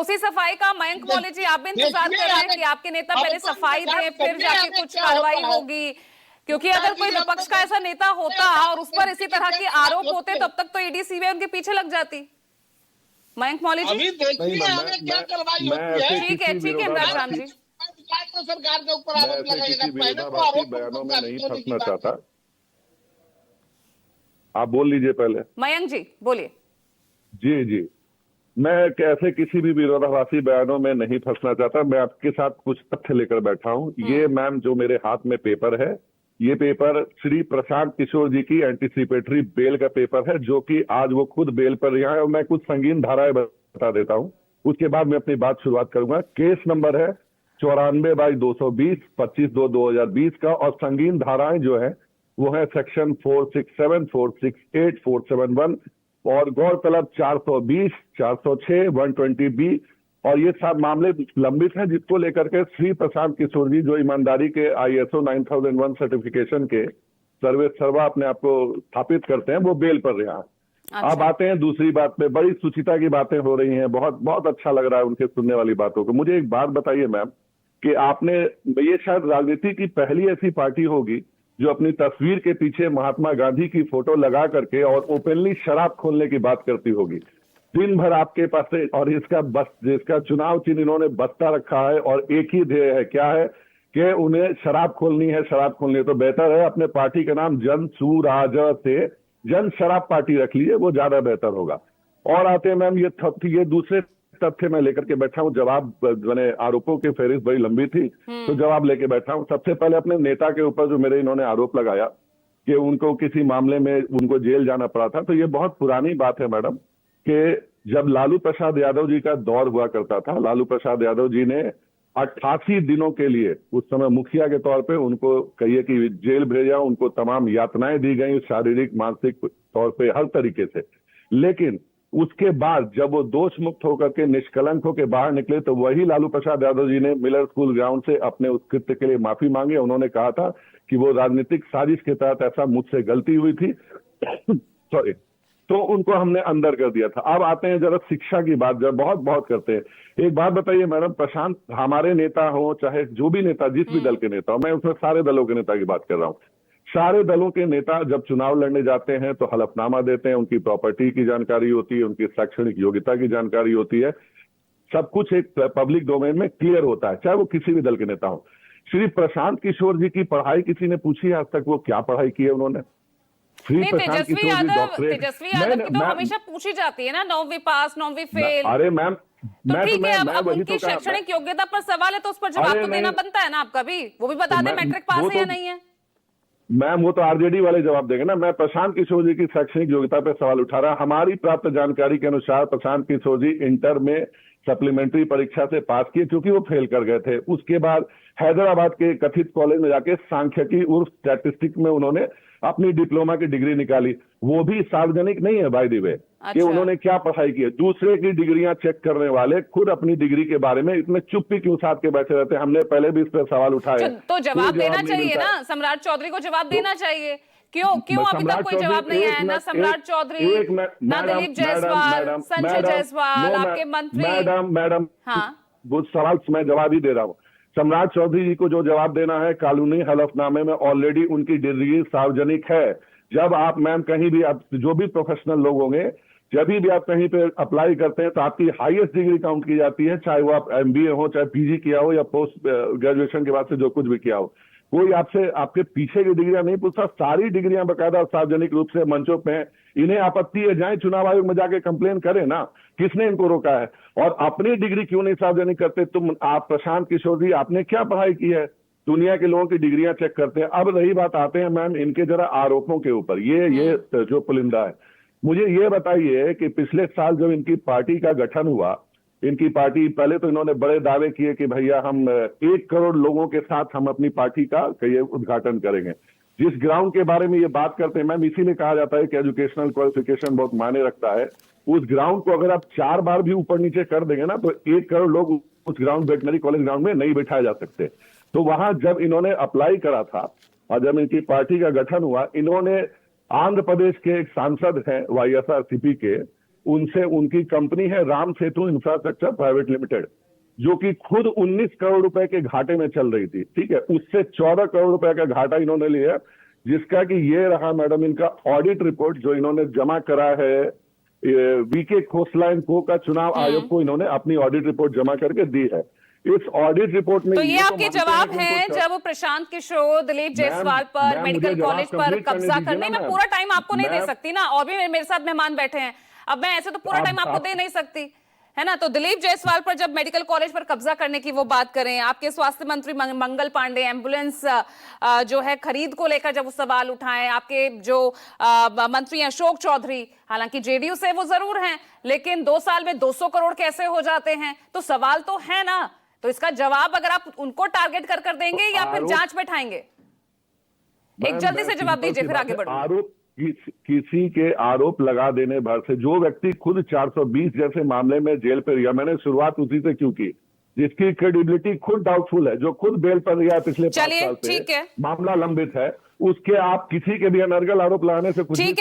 उसी सफाई का मयंक मौर्य जी आप भी इंतजार कर रहे हैं कि आपके नेता पहले सफाई दें फिर जाके कुछ कार्रवाई होगी? क्योंकि अगर कोई विपक्ष का ऐसा नेता होता और उस पर इसी तरह के आरोप होते तब तक तो ईडी सीबीआई उनके पीछे लग जाती। मयंक मौर्य जी अभी देखिए आगे क्या कार्रवाई होती है। ठीक है इमरान राम जी। सरकार के ऊपर आरोप लगाएगा, पहले तो विरोधाभासी आरोप बयानों में नहीं फंसना चाहता। आप बोल लीजिए पहले। मयंक जी बोलिए। जी जी, मैं ऐसे किसी भी विरोधाभासी बयानों में नहीं फंसना चाहता। मैं आपके साथ कुछ तथ्य लेकर बैठा हूं। ये मैम जो मेरे हाथ में पेपर है, ये पेपर श्री प्रशांत किशोर जी की एंटीसिपेटरी बेल का पेपर है, जो कि आज वो खुद बेल पर यहाँ है। और मैं कुछ संगीन धाराएं बता देता हूं, उसके बाद मैं अपनी बात शुरुआत करूंगा। केस नंबर है 94/220 25/2/2020 का, और संगीन धाराएं जो है वो है सेक्शन 467, 468, 471 और गौरतलब 420, 406, 120B। और ये सब मामले लंबित हैं, जिसको लेकर के श्री प्रशांत किशोर जी जो ईमानदारी के ISO 9001 सर्टिफिकेशन के सर्वे सर्वा अपने आप को स्थापित करते हैं, वो बेल पर रहा। अच्छा। अब आते हैं दूसरी बात पे। बड़ी सुचिता की बातें हो रही हैं, बहुत बहुत अच्छा लग रहा है उनके सुनने वाली बातों को। मुझे एक बात बताइए मैम कि आपने, ये शायद राजनीति की पहली ऐसी पार्टी होगी जो अपनी तस्वीर के पीछे महात्मा गांधी की फोटो लगा करके और ओपनली शराब खोलने की बात करती होगी। दिन भर आपके पास है, और इसका चुनाव चिन्ह इन्होंने बस्ता रखा है, और एक ही ध्येय है, क्या है कि उन्हें शराब खोलनी है, शराब खोलनी है। तो बेहतर है अपने पार्टी का नाम जन सुराज से जन शराब पार्टी रख लीजिए, वो ज्यादा बेहतर होगा। और आते हैं मैम, ये दूसरे तथ्य मैं लेकर के बैठा हूं। जवाब मैंने, आरोपों की फेहरिस्त बड़ी लंबी थी तो जवाब लेके बैठा हूं। सबसे पहले अपने नेता के ऊपर जो मेरे इन्होंने आरोप लगाया कि उनको किसी मामले में उनको जेल जाना पड़ा था, तो ये बहुत पुरानी बात है मैडम, कि जब लालू प्रसाद यादव जी का दौर हुआ करता था, लालू प्रसाद यादव जी ने 88 दिनों के लिए उस समय मुखिया के तौर पे उनको कहिए कि जेल भेजा, उनको तमाम यातनाएं दी गई, शारीरिक मानसिक तौर पे हर तरीके से। लेकिन उसके बाद जब वो दोष मुक्त होकर के निष्कलंक होकर बाहर निकले, तो वही लालू प्रसाद यादव जी ने मिलर स्कूल ग्राउंड से अपने उस कृत्य के लिए माफी मांगी। उन्होंने कहा था कि वो राजनीतिक साजिश के तहत ऐसा मुझसे गलती हुई थी सॉरी, तो उनको हमने अंदर कर दिया था। अब आते हैं जरा शिक्षा की बात, जब बहुत बहुत करते हैं। एक बात बताइए मैडम, प्रशांत हमारे नेता हो चाहे जो भी नेता, जिस भी दल के नेता हो, मैं उसमें सारे दलों के नेता की बात कर रहा हूँ, सारे दलों के नेता जब चुनाव लड़ने जाते हैं तो हलफनामा देते हैं, उनकी प्रॉपर्टी की जानकारी होती है, उनकी शैक्षणिक योग्यता की जानकारी होती है, सब कुछ एक पब्लिक डोमेन में क्लियर होता है, चाहे वो किसी भी दल के नेता हो। श्री प्रशांत किशोर जी की पढ़ाई किसी ने पूछी आज तक, वो क्या पढ़ाई की है उन्होंने? तेजस्वी यादव की तो हमेशा पूछी जाती है ना, 9वीं पास 9वीं फेल। अरे मैम, तो ठीक है, अब उनकी शैक्षणिक योग्यता पर सवाल है तो उस पर जवाब तो देना बनता है ना आपका भी, वो भी बता दें मैट्रिक पास है या नहीं है। मैम वो तो आरजेडी वाले जवाब देंगे ना। मैं प्रशांत किशोर जी की शैक्षणिक योग्यता पर सवाल उठा रहा। हमारी प्राप्त जानकारी के अनुसार प्रशांत किशोर जी इंटर में सप्लीमेंट्री परीक्षा से पास किए, क्योंकि वो फेल कर गए थे। उसके बाद हैदराबाद के कथित कॉलेज में जाके सांख्यिकी उर्फ स्टैटिस्टिक्स में उन्होंने अपनी डिप्लोमा की डिग्री निकाली। वो भी सार्वजनिक नहीं है बाय द वे कि उन्होंने क्या पढ़ाई की है। दूसरे की डिग्रियां चेक करने वाले खुद अपनी डिग्री के बारे में इतने चुप्पी क्यों साध के बैठे रहते हैं? हमने पहले भी इस पर सवाल उठाए। तो जवाब देना चाहिए ना, सम्राट चौधरी को जवाब देना चाहिए। क्यों अभी तक कोई जवाब नहीं आया? ना सम्राट चौधरी, ना दिलीप जायसवाल, संजय जायसवाल, आपके मंत्री। मैडम हाँ, वो सवाल मैं जवाब ही दे रहा हूँ। सम्राट चौधरी जी को जो जवाब देना है, कानूनी हलफनामे में ऑलरेडी उनकी डिग्री सार्वजनिक है। जब आप मैम कहीं भी, आप जो भी प्रोफेशनल लोग होंगे, जब भी आप कहीं पे अप्लाई करते हैं तो आपकी हाईएस्ट डिग्री काउंट की जाती है, चाहे वो आप MBA हो, चाहे PG किया हो, या पोस्ट ग्रेजुएशन के बाद से जो कुछ भी किया हो। कोई आपसे आपके पीछे की डिग्रियां नहीं पूछता। सारी डिग्रियां बकायदा सार्वजनिक रूप से मंचों पे हैं। इन्हें आपत्ति है, जाए चुनाव आयोग में जाके कंप्लेन करें ना, किसने इनको रोका है? और अपनी डिग्री क्यों नहीं सार्वजनिक करते? आप प्रशांत किशोर जी, आपने क्या पढ़ाई की है? दुनिया के लोगों की डिग्रियां चेक करते हैं। अब रही बात, आते हैं मैम इनके जरा आरोपों के ऊपर। ये जो पुलिंदा है, मुझे ये बताइए कि पिछले साल जब इनकी पार्टी का गठन हुआ, इनकी पार्टी, पहले तो इन्होंने बड़े दावे किए कि भैया हम 1 करोड़ लोगों के साथ हम अपनी पार्टी का ये उद्घाटन करेंगे। जिस ग्राउंड के बारे में ये बात करते हैं मैम, इसीलिए कहा जाता है कि एजुकेशनल क्वालिफिकेशन बहुत मायने रखता है। उस ग्राउंड को अगर आप 4 बार भी ऊपर नीचे कर देंगे ना, तो 1 करोड़ लोग उस ग्राउंड, वेटनरी कॉलेज ग्राउंड में नहीं बिठाए जा सकते। तो वहां जब इन्होंने अप्लाई करा था और जब इनकी पार्टी का गठन हुआ, इन्होंने आंध्र प्रदेश के एक सांसद हैं YSRCP के, उनसे, उनकी कंपनी है Ram Setu infrastructure private limited, जो कि खुद 19 करोड़ रुपए के घाटे में चल रही थी, ठीक है। उससे 14 करोड़ रुपए का घाटा इन्होंने लिया, जिसका कि ये रहा मैडम इनका ऑडिट रिपोर्ट जो इन्होंने जमा करा है वीके खोसला एंड को का चुनाव आयोग को इन्होंने अपनी ऑडिट रिपोर्ट जमा करके दी है। इस ऑडिट रिपोर्ट में तो ये आपके मानते जवाब कि हैं उनको जब प्रशांत किशोर, दिलीप जायसवाल पर, मेडिकल कॉलेज पर कब्जा करने में पूरा टाइम आपको नहीं दे सकती ना, और भी मेरे साथ मेहमान बैठे हैं, अब मैं ऐसे तो पूरा टाइम आपको दे नहीं सकती है ना। तो दिलीप जायसवाल पर जब मेडिकल कॉलेज पर कब्जा करने की वो बात करें, आपके स्वास्थ्य मंत्री मंगल पांडे एम्बुलेंस जो है खरीद को लेकर जब वो सवाल उठाएं, आपके जो मंत्री अशोक चौधरी, हालांकि जेडीयू से वो जरूर हैं, लेकिन 2 साल में 200 करोड़ कैसे हो जाते हैं, तो सवाल तो है ना। तो इसका जवाब अगर आप उनको टारगेट कर देंगे या फिर जांच बैठाएंगे, एक जल्दी से जवाब दीजिए फिर आगे बढ़ो। आरोप किसी के आरोप लगा देने भर से, जो व्यक्ति खुद 420 जैसे मामले में जेल पर रिहा, मैंने शुरुआत उसी से क्यों की, जिसकी क्रेडिबिलिटी खुद डाउटफुल है, जो खुद बेल पर रिहा पिछले 5 साल से, मामला लंबित है, उसके आप किसी के भी अनर्गल आरोप लगाने से कुछ